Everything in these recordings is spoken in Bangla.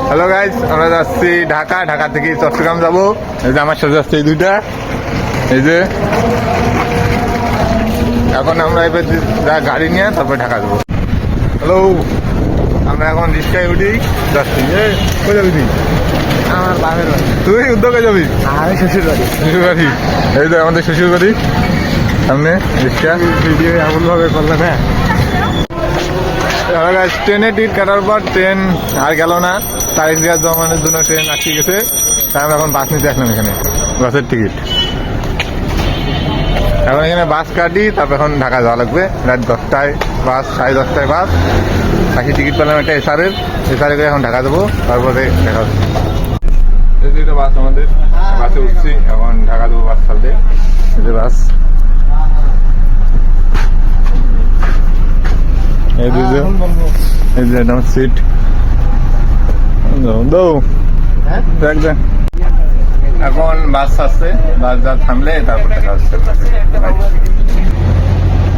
হ্যালো গাইস, আমরা যাচ্ছি ঢাকা থেকে চট্টগ্রাম যাবো। এই যে আমার সাথে যাচ্ছে এই দুইটা, এই যে এখন আমরা এবার গাড়ি নিয়ে তারপর ঢাকা যাবো। হ্যালো, আমরা এখন রিক্সায় উঠি যাচ্ছি। কই যাবি তুই? আমার বাপের বাড়ি। তুই উদ্যোগে যাবি? আমি শ্বশুর বাড়ি। শ্বশুর বাড়ি? এই তো আমাদের শ্বশুর বাড়ি সামনে রিক্সা। ভিডিও এমন ভাবে করলে না। ট্রেনে টিকিট কাটার পর ট্রেন আর গেল না, তারিখ দেওয়ার জমানোর জন্য ট্রেন আটকে গেছে। তাই আমরা এখন বাস নিতে আসলাম এখানে, বাসের টিকিট। এখন এখানে বাস কাটি, তারপর এখন ঢাকা যাওয়া লাগবে। রাত 10টায় বাস, 10:30টায় বাস। বাকি টিকিট পেলাম একটা এসআরে করে এখন ঢাকা যাবো, তারপরে দেখা হচ্ছে। এই দুটো বাস আমাদের, বাসে উঠছি, এখন ঢাকা যাবো বাস ছাড়লে। এই যে বাস, এই যে আমার সিট দেখ। এখন বাস আসছে, বাস যা থামলে তারপর দেখা হচ্ছে।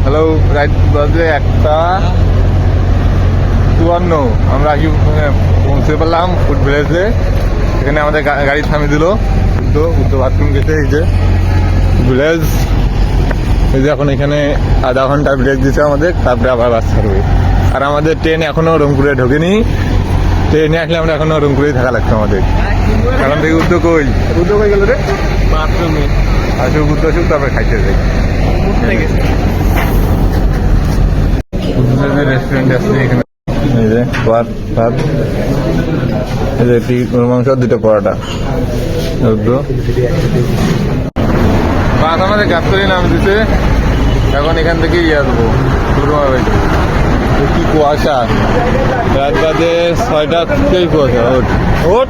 হ্যালো, রাইট বাজে 1:52। আমরা কি পৌঁছে পেলাম ফুড ভিলেজে। এখানে আমাদের গাড়ি থামিয়ে দিল। উদ্যোগ বাথরুম গেছে। এই যে ভিলেজ, এই যে এখন এখানে আধা ঘন্টা ব্রেক দিচ্ছে আমাদের, তারপরে আবার বাস ছাড়বে। আর আমাদের ট্রেন এখনো রংপুরে ঢোকেনি। ট্রেনে আসলে আমরা এখনো রংপুরেই থাকা লাগতো আমাদের। এখন থেকে উদ্যোগ হয়ে গেল রে বাথরুমে আসুক, উদ্যোগ তারপরে খাইতে যাই। রেস্টুরেন্ট আসছে এখানে। এই যে ভাত, এই যে একটি মাংস, 2টা পরোটা। বাস আমাদের গাছতলি নাম দিতে। এখন এখান থেকে আসবো কি কুয়াশা, রাত বাজে 6টা, কুয়াশা। ওঠ